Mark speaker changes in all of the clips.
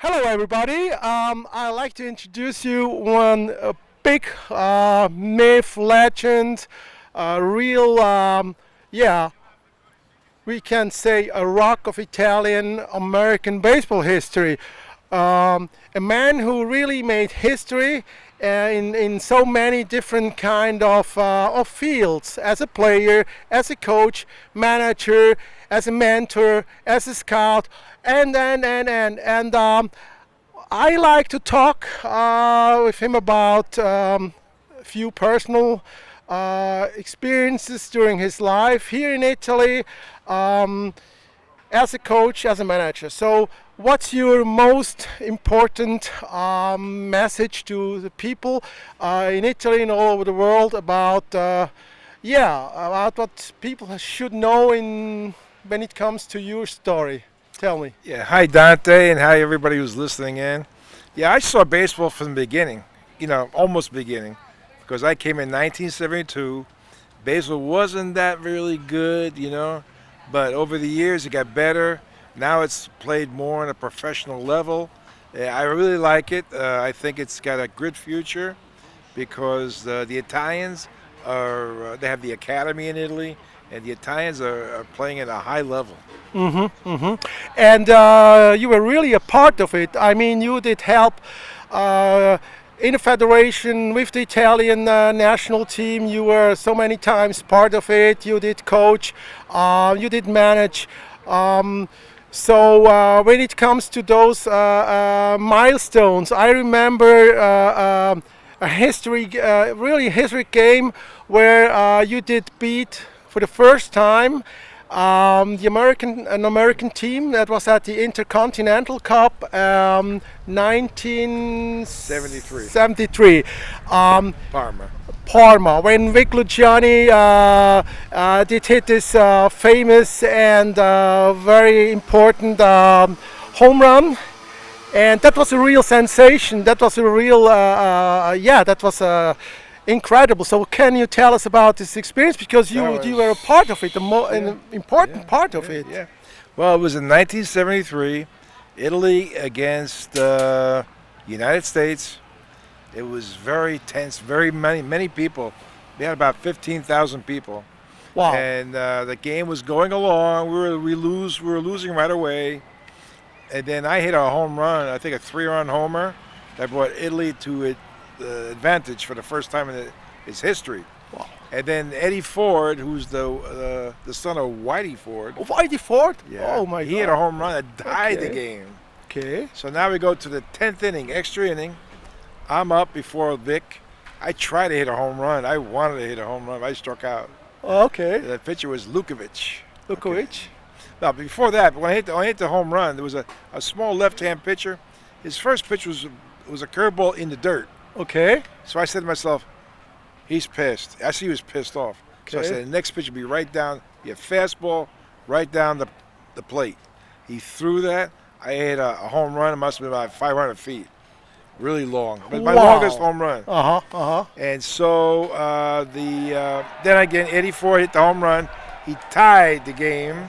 Speaker 1: Hello, everybody. I'd like to introduce you one big myth, legend, real, yeah, we can say a rock of Italian American baseball history. A man who really made history in so many different kind of fields, as a player, as a coach, manager, as a mentor, as a scout, and I like to talk with him about a few personal experiences during his life here in Italy, um, as a coach, as a manager. So, what's your most important message to the people in Italy and all over the world about, about what people should know in when it comes to your story? Tell me.
Speaker 2: Yeah, hi Dante, and hi everybody who's listening in. Yeah, I saw baseball from the beginning, almost beginning, because I came in 1972. Baseball wasn't that really good, but over the years it got better. Now it's played more on a professional level. Yeah, I really like it. I think it's got a good future because the Italians they have the academy in Italy, and the Italians are playing at a high level.
Speaker 1: And you were really a part of it. I mean, you did help uh, in the federation with the Italian national team. You were so many times part of it. You did coach, you did manage. When it comes to those milestones, I remember a really history game where you did beat for the first time an American team that was at the Intercontinental Cup,
Speaker 2: 73,
Speaker 1: 1973.
Speaker 2: Parma.
Speaker 1: Parma, when Vic Luciani did hit this famous and very important home run, and that was a real sensation. That was a real, that was incredible. So, can you tell us about this experience? Because you were a part of it, an important part of it.
Speaker 2: Yeah. Well, it was in 1973, Italy against United States. It was very tense, very many people. They had about 15,000 people.
Speaker 1: Wow.
Speaker 2: And the game was going along. We were losing right away. And then I hit a home run, I think a 3-run homer that brought Italy to advantage for the first time in its history.
Speaker 1: Wow.
Speaker 2: And then Eddie Ford, who's the son of Whitey Ford.
Speaker 1: Oh, Whitey Ford?
Speaker 2: Yeah.
Speaker 1: Oh, my God.
Speaker 2: He hit a home run that tied the game.
Speaker 1: Okay.
Speaker 2: So now we go to the 10th inning, extra inning. I'm up before Vic. I tried to hit a home run. I wanted to hit a home run, but I struck out.
Speaker 1: Okay.
Speaker 2: The pitcher was Lukovic.
Speaker 1: Lukovic.
Speaker 2: Now, before that, when I hit the home run, there was a small left-hand pitcher. His first pitch was a curveball in the dirt.
Speaker 1: Okay.
Speaker 2: So I said to myself, he's pissed. I see he was pissed off. So I said, the next pitch would be right down, be a fastball, right down the plate. He threw that. I hit a home run. It must have been about 500 feet. Really long. But my longest home run. And so then again, Eddie Ford hit the home run. He tied the game.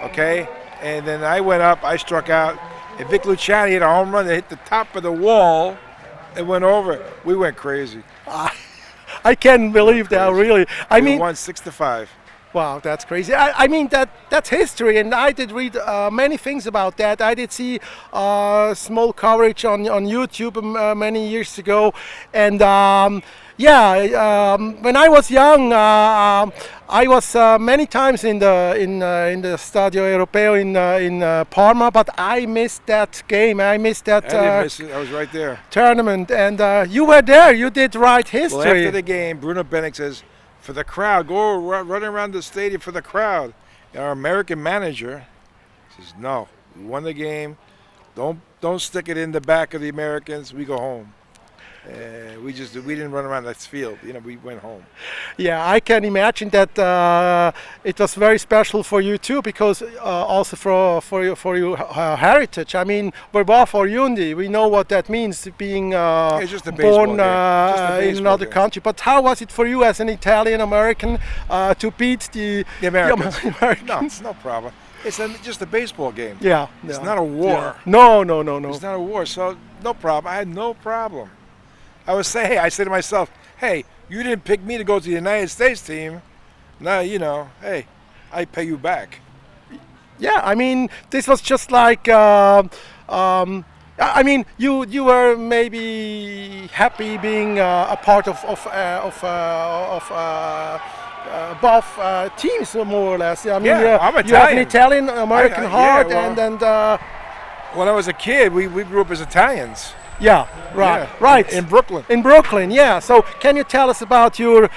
Speaker 2: Okay? And then I went up. I struck out. And Vic Luciani hit a home run that hit the top of the wall and went over. We went crazy.
Speaker 1: I can't believe that, really.
Speaker 2: We won 6-5.
Speaker 1: Wow, that's crazy. I mean, that's history, and I did read many things about that. I did see small coverage on YouTube many years ago, and when I was young, I was many times in the Stadio Europeo in Parma, but I missed that game. I missed that.
Speaker 2: I didn't miss it. I was right there.
Speaker 1: Tournament, and you were there. You did write history.
Speaker 2: Well, after the game, Bruno Benick says, for the crowd, go run around the stadium for the crowd. And our American manager says, no, we won the game. Don't stick it in the back of the Americans. We go home. We didn't run around that field. We went home.
Speaker 1: Yeah, I can imagine that it was very special for you too, because also for your heritage. I mean, we're both Oriundi. We know what that means, being
Speaker 2: just a
Speaker 1: born
Speaker 2: in
Speaker 1: another country. But how was it for you as an Italian American to beat the
Speaker 2: Americans?
Speaker 1: Americans?
Speaker 2: No, it's no problem. It's just a baseball game.
Speaker 1: Yeah.
Speaker 2: It's
Speaker 1: Yeah.
Speaker 2: not a war.
Speaker 1: Yeah. No, no, no, no.
Speaker 2: It's not a war, so no problem. I had no problem. I said to myself, hey, you didn't pick me to go to the United States team. Now, hey, I pay you back.
Speaker 1: Yeah, I mean, this was just like, I mean, you were maybe happy being a part of both teams, more or less. I mean,
Speaker 2: Yeah, I'm
Speaker 1: you have an
Speaker 2: Italian.
Speaker 1: Italian American heart,
Speaker 2: yeah, well,
Speaker 1: and
Speaker 2: when I was a kid, we grew up as Italians.
Speaker 1: yeah, right,
Speaker 2: Yeah,
Speaker 1: right.
Speaker 2: in Brooklyn.
Speaker 1: In Brooklyn, yeah. So, can you tell us about your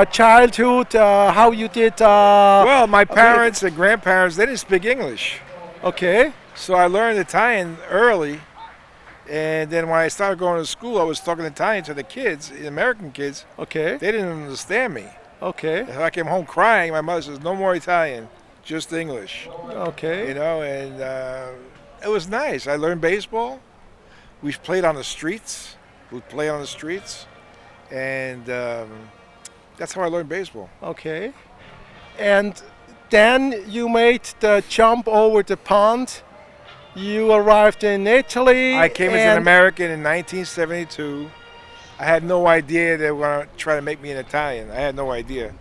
Speaker 1: childhood? How you did?
Speaker 2: Well, my parents and grandparents, they didn't speak English.
Speaker 1: Okay.
Speaker 2: So I learned Italian early. And then when I started going to school, I was talking Italian to the kids, the American kids.
Speaker 1: Okay.
Speaker 2: They didn't understand me.
Speaker 1: Okay.
Speaker 2: If I came home crying, my mother says, no more Italian, just English.
Speaker 1: Okay.
Speaker 2: And it was nice. I learned baseball. We played on the streets. And that's how I learned baseball.
Speaker 1: Okay. And then you made the jump over the pond. You arrived in Italy.
Speaker 2: I came as an American in 1972. I had no idea they were going to try to make me an Italian. I had no idea.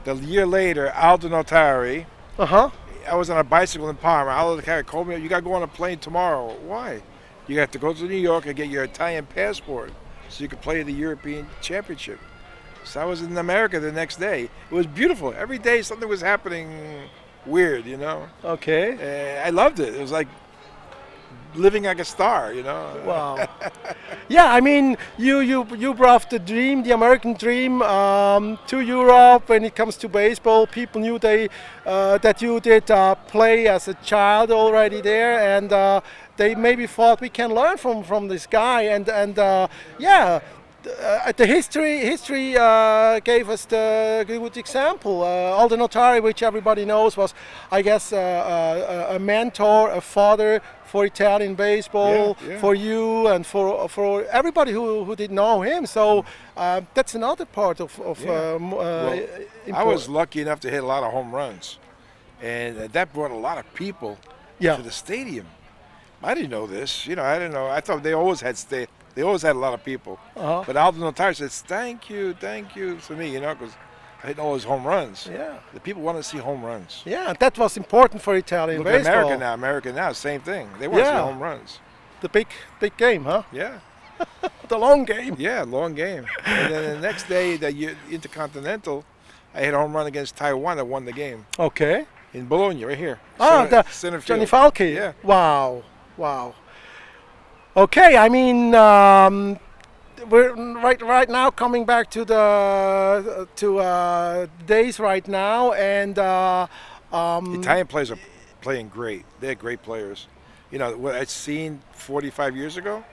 Speaker 2: The year later, Aldo Notari,
Speaker 1: Uh-huh.
Speaker 2: I was on a bicycle in Parma. Aldo Notari called me, you got to go on a plane tomorrow. Why? You have to go to New York and get your Italian passport so you could play the European Championship. So I was in America the next day. It was beautiful. Every day something was happening weird,
Speaker 1: Okay.
Speaker 2: I loved it. It was like living like a star,
Speaker 1: Wow. Yeah, I mean, you brought the dream, the American dream, to Europe. When it comes to baseball, people knew that you did play as a child already there, and they maybe thought we can learn from this guy. And yeah. The history gave us the good example. Aldo Notari, which everybody knows, was, I guess, a mentor, a father for Italian baseball,
Speaker 2: Yeah.
Speaker 1: for you and for everybody who did know him. So that's another part of
Speaker 2: Yeah. I was lucky enough to hit a lot of home runs, and that brought a lot of people
Speaker 1: Yeah.
Speaker 2: to the stadium. I didn't know this. I didn't know. I thought they always had They always had a lot of people.
Speaker 1: Uh-huh.
Speaker 2: But Aldo Notari says, thank you to me, because I hit all his home runs.
Speaker 1: Yeah.
Speaker 2: The people want to see home runs.
Speaker 1: Yeah, that was important for Italian
Speaker 2: Look at
Speaker 1: baseball.
Speaker 2: America now, same thing. They want to see
Speaker 1: Yeah.
Speaker 2: home runs.
Speaker 1: The big game, huh?
Speaker 2: Yeah,
Speaker 1: The long game.
Speaker 2: yeah, long game. And then the next day, Intercontinental, I hit a home run against Taiwan that won the game.
Speaker 1: Okay.
Speaker 2: In Bologna, right here.
Speaker 1: Ah, the
Speaker 2: center field.
Speaker 1: Johnny Falchi.
Speaker 2: Yeah.
Speaker 1: Wow. Wow. Okay, I mean, we're right now coming back to the days right now, and
Speaker 2: Italian players are playing great. They're great players. What I'd seen 45 years ago.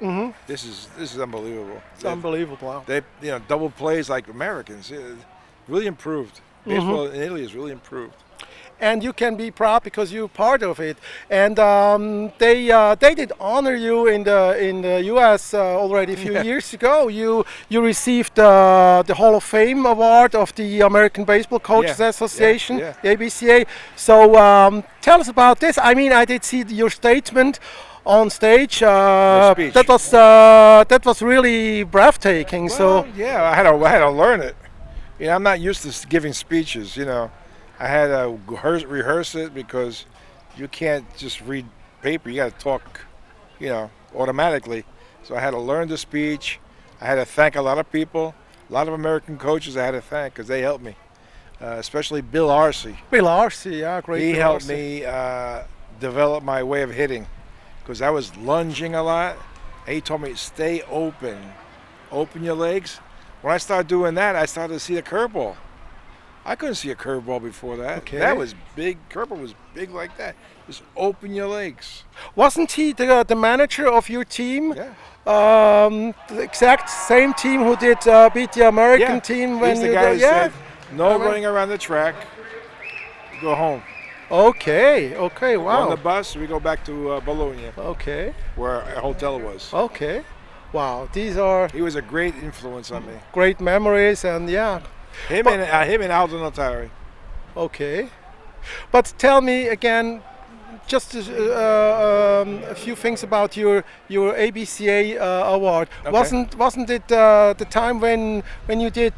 Speaker 2: This is unbelievable.
Speaker 1: it's unbelievable. Wow.
Speaker 2: They double plays like Americans. Really improved. Baseball in Italy has really improved.
Speaker 1: And you can be proud because you're part of it. And they did honor you in the U.S. Already a few years ago. You received the Hall of Fame award of the American Baseball Coaches Association,
Speaker 2: yeah.
Speaker 1: the ABCA. So tell us about this. I mean, I did see your statement on stage.
Speaker 2: speech.
Speaker 1: That was really breathtaking.
Speaker 2: Well, yeah, I had to learn it. I'm not used to giving speeches. I had to rehearse it because you can't just read paper. You got to talk, automatically. So I had to learn the speech. I had to thank a lot of people, a lot of American coaches I had to thank because they helped me, especially Bill Arce.
Speaker 1: Bill Arce, yeah, great.
Speaker 2: He
Speaker 1: Bill
Speaker 2: helped
Speaker 1: Arce.
Speaker 2: me develop my way of hitting because I was lunging a lot. And he told me, stay open your legs. When I started doing that, I started to see the curveball. I couldn't see a curveball before that.
Speaker 1: Okay.
Speaker 2: That was big. Curveball was big like that. Just open your legs.
Speaker 1: Wasn't he the manager of your team?
Speaker 2: Yeah.
Speaker 1: The exact same team who did beat the American team when
Speaker 2: He's the
Speaker 1: you
Speaker 2: guy
Speaker 1: did,
Speaker 2: who
Speaker 1: yeah.
Speaker 2: said, no running around the track. Go home.
Speaker 1: Okay,
Speaker 2: On
Speaker 1: wow.
Speaker 2: the bus, we go back to Bologna,
Speaker 1: Okay,
Speaker 2: where our hotel was.
Speaker 1: okay. Wow, these are
Speaker 2: He was a great influence on me.
Speaker 1: great memories, and yeah,
Speaker 2: Him and Aldo Notari.
Speaker 1: okay. But tell me again, just a few things about your ABCA award.
Speaker 2: Okay.
Speaker 1: Wasn't it the time when you did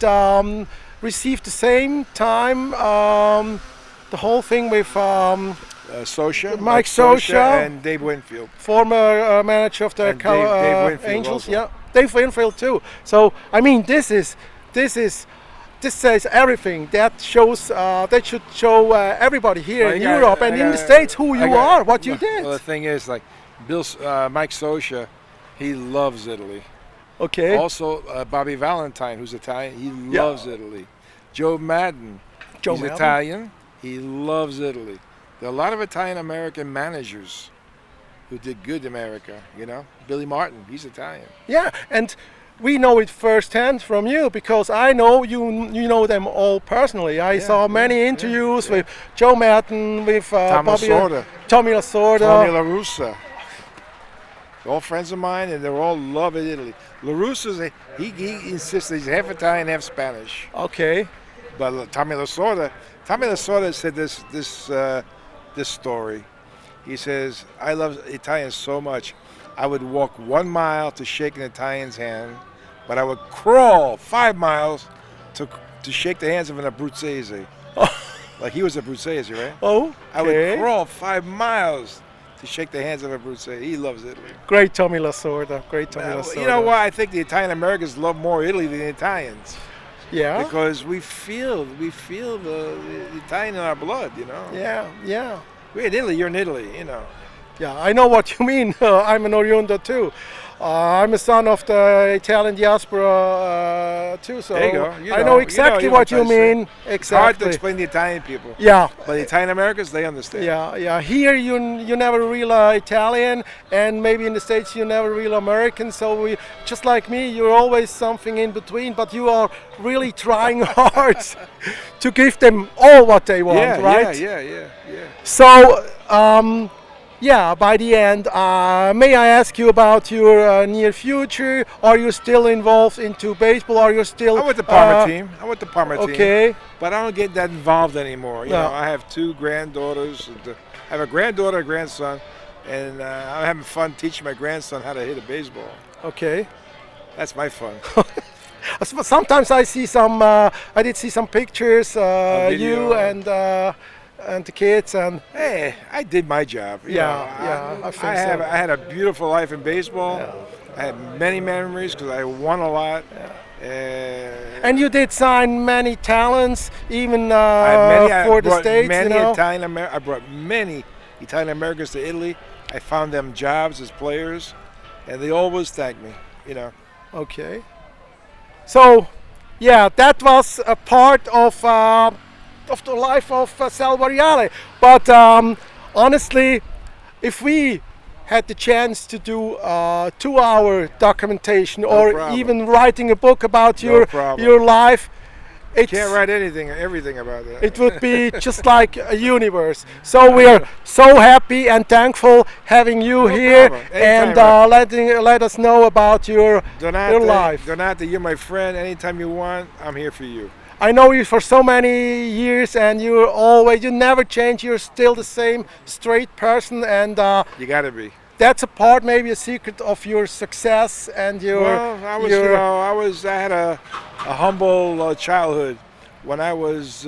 Speaker 1: receive the same time the whole thing with Mike Sosha,
Speaker 2: and Dave Winfield.
Speaker 1: former manager of the
Speaker 2: And Dave Winfield
Speaker 1: Angels?
Speaker 2: also.
Speaker 1: Yeah, Dave Winfield too. So I mean, this is. This says everything. That shows. That should show everybody here
Speaker 2: Well,
Speaker 1: in
Speaker 2: I got-
Speaker 1: Europe and
Speaker 2: I
Speaker 1: in the
Speaker 2: got-
Speaker 1: States who
Speaker 2: I
Speaker 1: you
Speaker 2: got-
Speaker 1: are, what you did.
Speaker 2: Well, the thing is, like Mike Sosha, he loves Italy.
Speaker 1: Okay.
Speaker 2: Also, Bobby Valentine, who's Italian, he loves Italy. Joe Madden,
Speaker 1: Joe
Speaker 2: he's
Speaker 1: Madden.
Speaker 2: Italian, he loves Italy. There are a lot of Italian American managers who did good in America. You know, Billy Martin, he's Italian.
Speaker 1: Yeah, and we know it firsthand from you because I know you know them all personally. I saw many interviews with Joe Madden, with
Speaker 2: Tommy
Speaker 1: Bobby,
Speaker 2: Lasorda.
Speaker 1: Tommy Lasorda.
Speaker 2: Tony La Russa. They're all friends of mine, and they're all love Italy. La Russa's he insists that he's half Italian, half Spanish.
Speaker 1: Okay.
Speaker 2: But Tommy Lasorda said this story. He says, "I love Italians so much, I would walk 1 mile to shake an Italian's hand, but I would crawl 5 miles to shake the hands of an Abruzzese." Like he was Abruzzese, right?
Speaker 1: Oh,
Speaker 2: I would crawl 5 miles to shake the hands of a Abruzzese. He loves Italy.
Speaker 1: Great Tommy Lasorda. Great Tommy Lasorda.
Speaker 2: You know why? I think the Italian Americans love more Italy than the Italians.
Speaker 1: Yeah.
Speaker 2: Because we feel the Italian in our blood, you know.
Speaker 1: Yeah. Yeah.
Speaker 2: We're in Italy, you're in Italy, you know.
Speaker 1: Yeah, I know what you mean. I'm an Oriunda too. I'm a son of the Italian diaspora too, so
Speaker 2: There you go.
Speaker 1: I know exactly what you mean.
Speaker 2: It's hard to
Speaker 1: Exactly.
Speaker 2: explain the Italian people.
Speaker 1: Yeah.
Speaker 2: But the Italian Americans, they understand.
Speaker 1: Yeah, yeah. Here you never real Italian, and maybe in the States you never real American. So we, just like me, you're always something in between. But you are really trying hard to give them all what they want,
Speaker 2: Yeah,
Speaker 1: right?
Speaker 2: yeah.
Speaker 1: So, yeah, by the end, may I ask you about your near future? Are you still involved into baseball? Are you still?
Speaker 2: I'm with the Parma team. I'm with the Parma team.
Speaker 1: Okay.
Speaker 2: But I don't get that involved anymore. You
Speaker 1: No.
Speaker 2: know, I have 2 granddaughters. I have a granddaughter, a grandson, and I'm having fun teaching my grandson how to hit a baseball.
Speaker 1: Okay.
Speaker 2: That's my fun.
Speaker 1: Sometimes I see some. I did see some pictures.
Speaker 2: A
Speaker 1: You
Speaker 2: video.
Speaker 1: and the kids and.
Speaker 2: Hey, I did my job. You
Speaker 1: Yeah,
Speaker 2: know,
Speaker 1: yeah, I think so.
Speaker 2: I had a beautiful life in baseball. I had many memories because I won a lot.
Speaker 1: And you did sign many talents, even
Speaker 2: I
Speaker 1: for the
Speaker 2: brought
Speaker 1: States,
Speaker 2: many
Speaker 1: you know.
Speaker 2: I brought many Italian Americans to Italy. I found them jobs as players, and they always thank me. You know.
Speaker 1: Okay. So, yeah, that was a part of the life of Sal Varriale. But honestly, if we had the chance to do 2-hour documentation or
Speaker 2: problem.
Speaker 1: even writing a book about
Speaker 2: No problem.
Speaker 1: your life,
Speaker 2: Can't write everything about that.
Speaker 1: it would be just like a universe. So we are so happy and thankful having you here
Speaker 2: problem.
Speaker 1: and
Speaker 2: Anytime,
Speaker 1: let us know about your life.
Speaker 2: Donate, you're my friend. Anytime you want, I'm here for you.
Speaker 1: I know you for so many years and you never change. You're still the same straight person, and
Speaker 2: You got to be.
Speaker 1: that's a part, maybe a secret of your success and your.
Speaker 2: Well, I had a humble childhood. When I was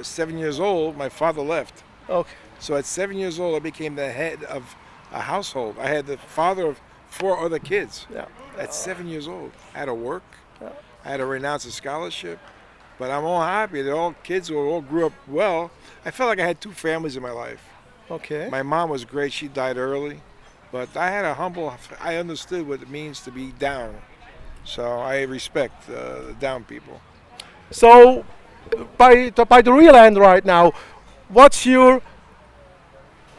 Speaker 2: 7 years old, my father left.
Speaker 1: Okay.
Speaker 2: So at 7 years old, I became the head of a household. I had the father of 4 other kids.
Speaker 1: Yeah.
Speaker 2: At 7 years old, I had to work. I had to renounce a scholarship. But I'm all happy. They're all kids who all grew up well. I felt like I had 2 families in my life.
Speaker 1: Okay.
Speaker 2: My mom was great. She died early. But I had I understood what it means to be down. So I respect the down people.
Speaker 1: So, by the real end right now, what's your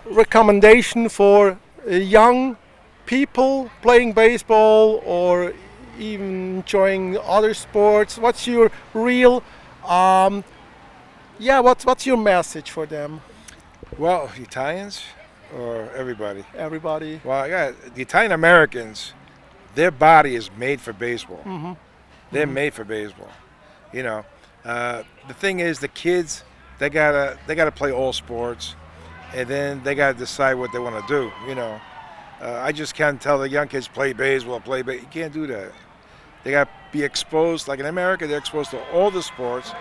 Speaker 1: recommendation for young people playing baseball or even enjoying other sports? What's your real, what's your message for them?
Speaker 2: Well, Italians or everybody?
Speaker 1: Everybody.
Speaker 2: Well, the Italian Americans, their body is made for baseball.
Speaker 1: Mm-hmm.
Speaker 2: They're made for baseball. You know, the thing is, the kids they gotta play all sports, and then they got to decide what they want to do. I just can't tell the young kids play baseball, play baseball. You can't do that. They got to be exposed. Like in America, they're exposed to all the sports.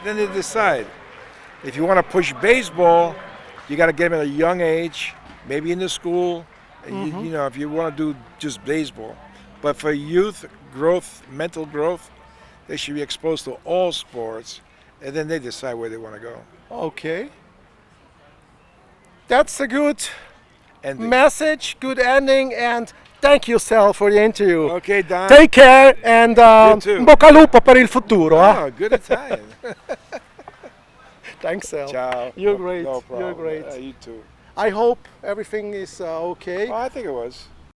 Speaker 2: Then they decide. If you want to push baseball, you got to get them at a young age, maybe in the school. And if you want to do just baseball. But for youth growth, mental growth, they should be exposed to all sports, and then they decide where they want to go.
Speaker 1: Okay. That's a good
Speaker 2: And
Speaker 1: message, good ending, and thank you, Sal, for the interview.
Speaker 2: okay, Don.
Speaker 1: Take care and
Speaker 2: too.
Speaker 1: in bocca al lupo per il futuro.
Speaker 2: Oh, good Italian.
Speaker 1: Thanks, Sal.
Speaker 2: Ciao.
Speaker 1: You're
Speaker 2: No-
Speaker 1: great.
Speaker 2: No problem.
Speaker 1: You're great.
Speaker 2: You too.
Speaker 1: I hope everything is okay.
Speaker 2: Oh, I think it was.